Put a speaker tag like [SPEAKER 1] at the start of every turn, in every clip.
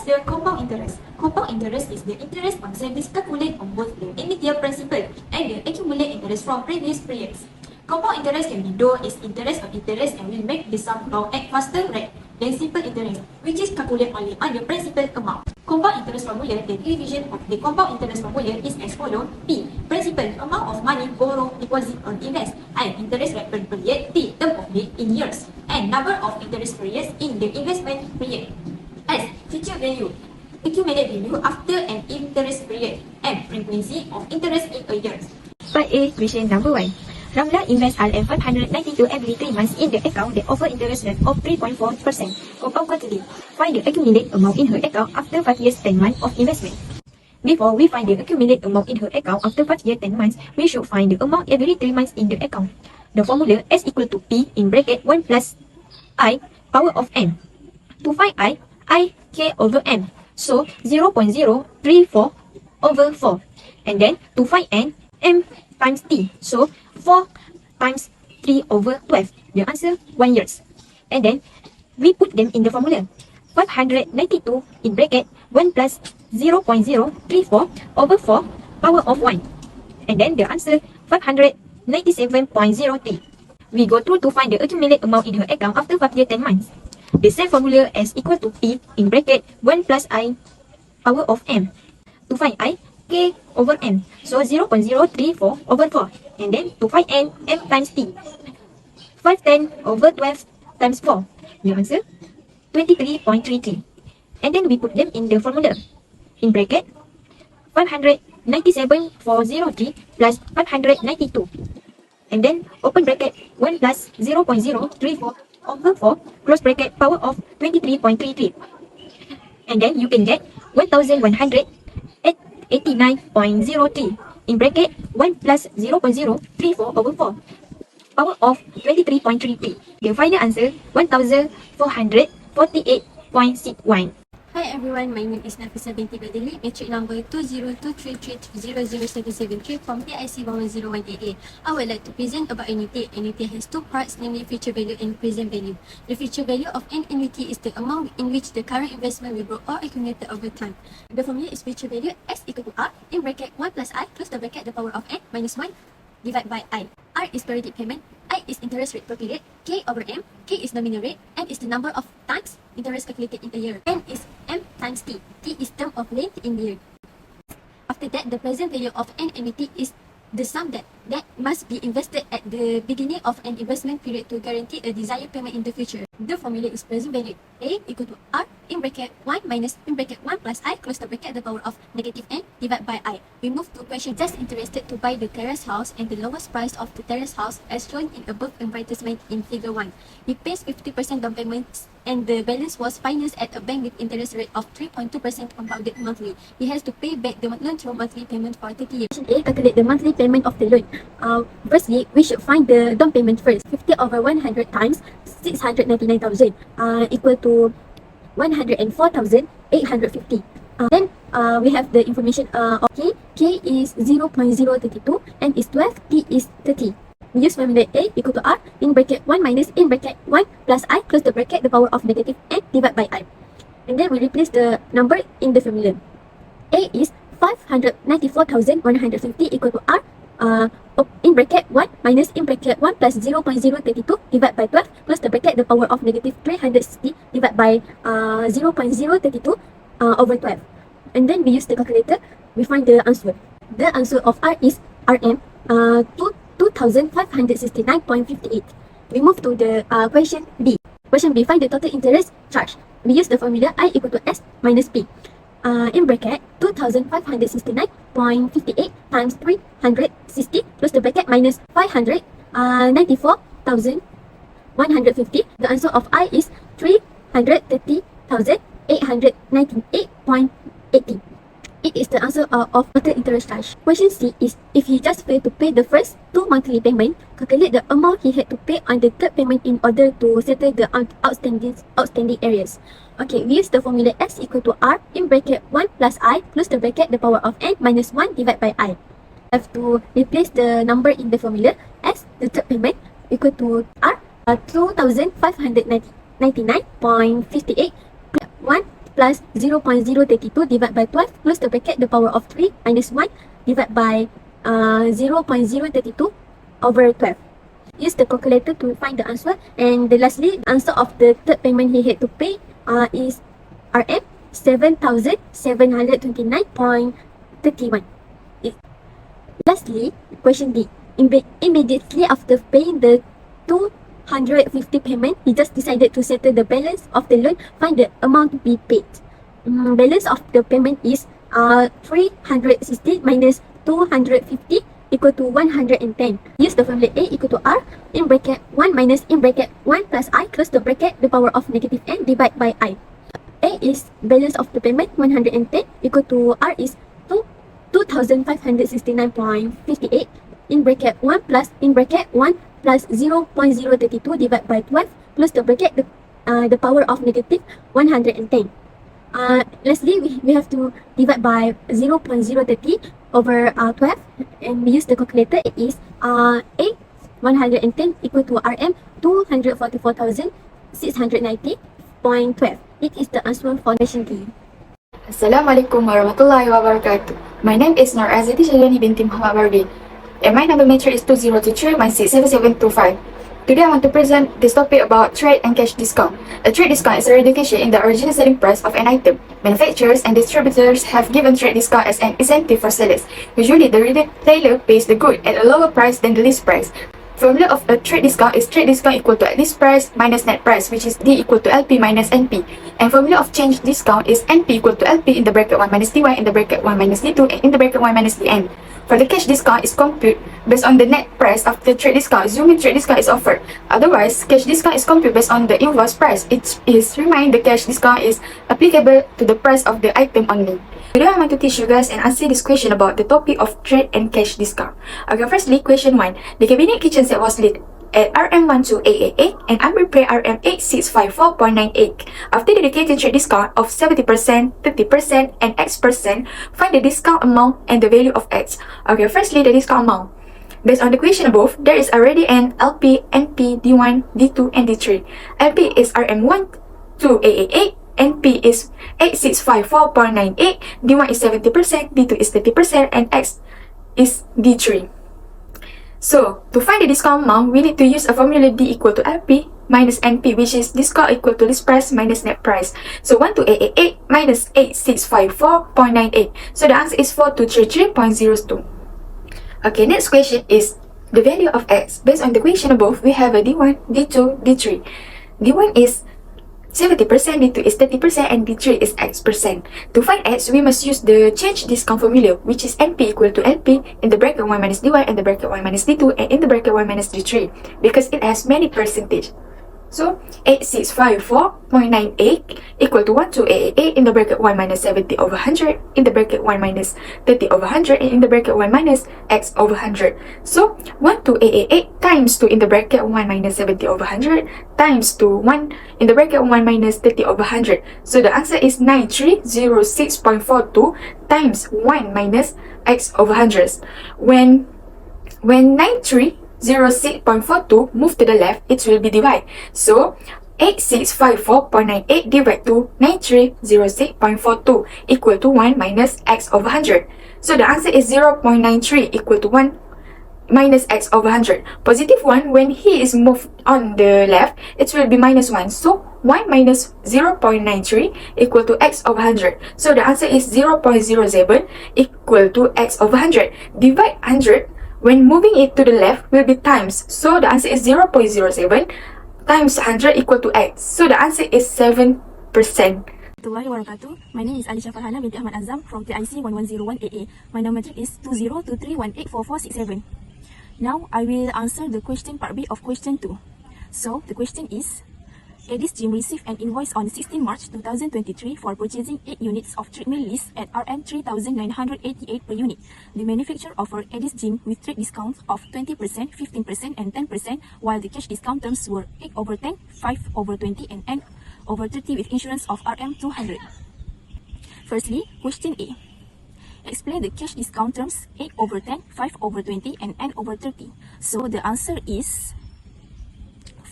[SPEAKER 1] is the compound interest? Compound interest is the interest on savings calculated on both the initial principal and the accumulated interest from previous periods. Compound interest can be done as interest on interest and will make the sum grow at faster rate than simple interest, which is calculated only on the principal amount. Compound interest formula, the division of the compound interest formula is as follows. P, principal, amount of money borrowed, deposit or invest. I, interest rate per period. T, term of it in years. And number of interest periods in the investment period. S, future value, accumulated value after an interest period. M, frequency of interest in a year.
[SPEAKER 2] Part A, question number 1. Ramla invests RM 592 every 3 months in the account that offer interest rate of 3.4% compound quarterly. Find the accumulated amount in her account after 5 years 10 months of investment. Before we find the accumulated amount in her account after 5 years 10 months, we should find the amount every 3 months in the account. The formula S equal to P in bracket 1 plus I power of N. To find I K over M. So 0.034 over 4. And then to find N, M times T. So 4 times 3 over 12. The answer 1 years. And then we put them in the formula. 592 in bracket 1 plus 0.034 over 4 power of 1. And then the answer 597.03. We go through to find the accumulated amount in her account after 5 years 10 months. The same formula as equal to P in bracket 1 plus I power of M. To find I, K over M. So 0.034 over 4. And then to find N, M times T. 510 over 12 times 4. The answer 23.33. And then we put them in the formula. In bracket 597,403 plus 592. And then open bracket 1 plus 0.034 over 4 close bracket power of 23.33. And then you can get 1189.03 in bracket 1 plus 0.034 over 4 power of 23.33. The final answer 1448.61.
[SPEAKER 3] Hi everyone, my name is NAFISAH binti BADELI, matric number 20233300773 from PIC 11018A. I would like to present about annuity. Annuity has two parts, namely future value and present value. The future value of an annuity is the amount in which the current investment will grow or accumulate over time. The formula is future value S equal to R in bracket 1 plus I close the bracket the power of N minus 1 divided by I. R is periodic payment, I is interest rate per period, K over M, K is nominal rate, M is the number of times interest calculated in a year, N is M times T, T is term of length in the year. After that, the present value of an annuity is the sum that must be invested at the beginning of an investment period to guarantee a desired payment in the future. The formula is present value A equal to R in bracket 1 minus in bracket 1 plus I close the bracket the power of negative N divided by I. We move to question just interested to buy the terrace house and the lowest price of the terrace house as shown in above advertisement in figure 1. He pays 50% down payment and the balance was financed at a bank with interest rate of 3.2% compounded monthly. He has to pay back the loan through monthly payment for 30 years. A, calculate the monthly payment of the loan. Firstly, we should find the down payment first. 50 over 100 times 699,000 equal to 104,850. Then we have the information of K. K is 0.032, N is 12, T is 30. We use formula A equal to R in bracket 1 minus in bracket 1 plus I close the bracket the power of negative N divided by I. And then we replace the number in the formula. A is 594,150 equal to R in bracket 1 minus in bracket 1 plus 0.032 divided by 12 plus the bracket the power of negative 360 divided by 0.032 over 12. And then we use the calculator, we find the answer. The answer of R is RM 2,569.58. We move to the question B. Question B, find the total interest charge. We use the formula I equal to S minus P. In bracket 2,569.58 times 360 plus the bracket minus 594,150. The answer of I is 330,898.80. It is the answer of total interest charge. Question C is, if he just failed to pay the first 2 monthly payment, calculate the amount he had to pay on the third payment in order to settle the outstanding areas. Okay, we use the formula S equal to R in bracket 1 plus I close the bracket the power of N minus 1 divided by I. I have to replace the number in the formula. S, the third payment, equal to R 2,599.58 1 plus 0.032 divided by 12, close the bracket, the power of 3 minus 1 divided by 0.032 over 12. Use the calculator to find the answer. And lastly, the answer of the third payment he had to pay is RM 7,729.31. Lastly, question D. Immediately after paying the 250 payment, he just decided to settle the balance of the loan. Find the amount to be paid. Balance of the payment is 360 minus 250 equal to 110. Use the formula A equal to R in bracket 1 minus in bracket 1 plus I, close the bracket, the power of negative n divided by I. A is balance of the payment 110 equal to R is 2,569.58 in bracket 1 plus in bracket 1 plus 0.032 divided by 12, close the bracket, the power of negative 110. Lastly, we have to divide by 0.030 over 12, and we use the calculator. It is A 110 equal to RM 244,690.12. It is the answer for question D.
[SPEAKER 4] Assalamualaikum warahmatullahi wabarakatuh. My name is SYAZWANIE BINTI Baharudin, and my number matrix is 2023167725. Today I want to present this topic about trade and cash discount. A trade discount is a reduction in the original selling price of an item. Manufacturers and distributors have given trade discount as an incentive for sellers. Usually the retailer pays the good at a lower price than the list price. Formula of a trade discount is trade discount equal to list price minus net price, which is D equal to LP minus NP. And formula of change discount is NP equal to LP in the bracket 1 minus DY in the bracket 1 minus D2 and in the bracket 1 minus DN. For the cash discount is computed based on the net price of the trade discount, assuming trade discount is offered. Otherwise, cash discount is computed based on the invoice price. It is remind the cash discount is applicable to the price of the item only. Today I want to teach you guys and answer this question about the topic of trade and cash discount. Okay, firstly, question 1. The cabinet kitchen set was lit at RM12888 and unprepared RM8654.98. After dedicating trade discount of 70%, 30% and X%, find the discount amount and the value of X. Okay, firstly, the discount amount. Based on the question above, there is already an LP, NP, D1, D2 and D3. LP is RM12888, NP is 8654.98, D1 is 70%, D2 is 30% and X is D3. So, to find the discount amount, we need to use a formula D equal to LP minus NP, which is discount equal to list price minus net price. So, 12888 minus 8654.98. So, the answer is 4233.02. Okay, next question is the value of X. Based on the question above, we have a D1, D2, D3. D1 is 70%, D2 is 30% and D3 is X%. To find X, we must use the change discount formula, which is NP equal to LP in the bracket 1 minus DY and the bracket 1 minus D2 and in the bracket 1 minus D3, because it has many percentage. So, 8654.98 equal to 12888 in the bracket 1 minus 70 over 100 in the bracket 1 minus 30 over 100 and in the bracket 1 minus X over 100. So, 12888 times 2 in the bracket 1 minus 70 over 100 times 2 1 in the bracket 1 minus 30 over 100. So, the answer is 9306.42 times 1 minus X over 100. When 9306.42 move to the left, it will be divided. So, 8654.98 divided to 9306.42 equal to 1 minus X over 100. So, the answer is 0.93 equal to 1 minus X over 100. Positive 1, when he is moved on the left, it will be minus 1. So, 1 minus 0.93 equal to X over 100. So, the answer is 0.07 equal to X over 100. Divide 100. When moving it to the left will be times. So, the answer is 0.07 times 100 equal to X. So, the answer is 7%.
[SPEAKER 2] My name is ALISHA FARHANAH binti AHMAD AZAM from TIC 1101AA. My number matric is 2023184467. Now, I will answer the question part B of question 2. So, the question is, AZYYATIE received an invoice on 16 March 2023 for purchasing 8 units of treadmill list at RM 3,988 per unit. The manufacturer offered AZYYATIE with trade discounts of 20%, 15% and 10%, while the cash discount terms were 8 over 10, 5 over 20 and N over 30 with insurance of RM 200. Firstly, question A. Explain the cash discount terms 8 over 10, 5 over 20 and N over 30. So the answer is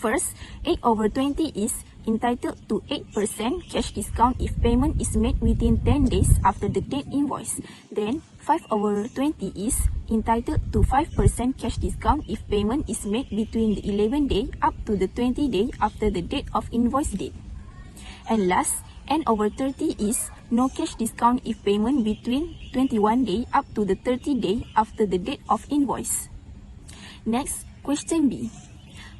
[SPEAKER 2] First, 8/20 is entitled to 8% cash discount if payment is made within 10 days after the date invoice. Then, 5/20 is entitled to 5% cash discount if payment is made between the 11 day up to the 20 day after the date of invoice date. And last, N/30 is no cash discount if payment between 21 day up to the 30 day after the date of invoice. Next, question B.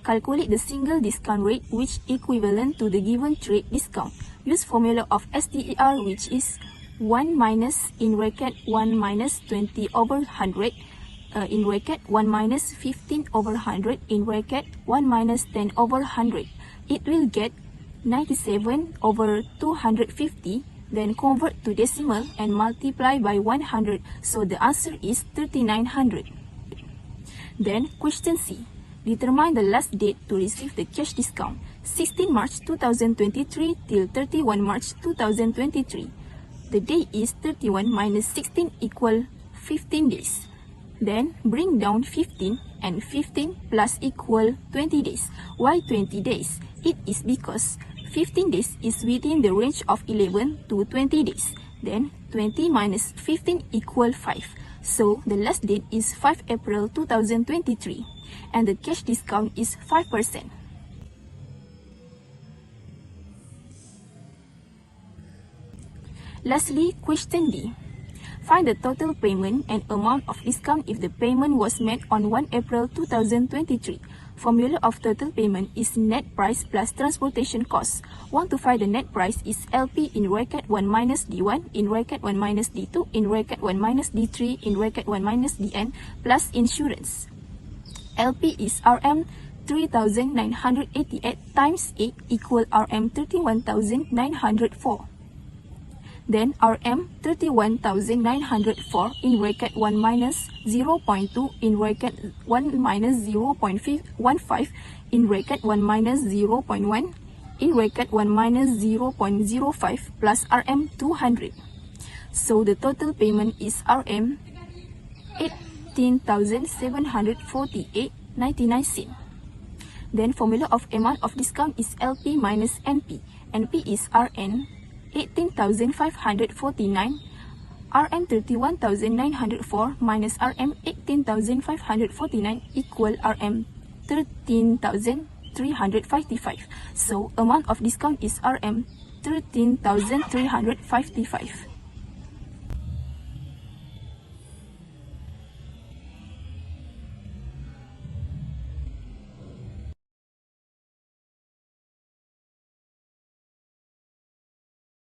[SPEAKER 2] Calculate the single discount rate which equivalent to the given trade discount. Use formula of STER which is 1 minus in bracket 1 minus 20/100 in bracket 1 minus 15/100 in bracket 1 minus 10/100. It will get 97/250. Then convert to decimal and multiply by 100. So the answer is 3900. Then question C. Determine the last date to receive the cash discount. 16 March 2023 till 31 March 2023. The day is 31 minus 16 equal 15 days. Then bring down 15 and 15 plus equal 20 days. Why 20 days? It is because 15 days is within the range of 11 to 20 days. Then 20 minus 15 equal 5. So the last date is 5 April 2023 and the cash discount is 5%. Lastly, question D. Find the total payment and amount of discount if the payment was made on 1 April 2023. Formula of total payment is net price plus transportation cost. Want to find the net price is LP in bracket 1 minus D1 in bracket 1 minus D2 in bracket 1 minus D3 in bracket 1 minus DN plus insurance. LP is RM 3,988 times 8 equal RM 31,904. Then RM 31,904 in bracket 1 minus 0.2 in bracket 1 minus 0.15 in bracket 1 minus 0.1 in bracket 1 minus 0.05 plus RM 200. So the total payment is RM 18,748.99 cents. Then formula of amount of discount is LP minus NP. NP is RN 18,549, RM 31,904 minus RM 18,549 equal RM 13,355. So amount of discount is RM 13,355.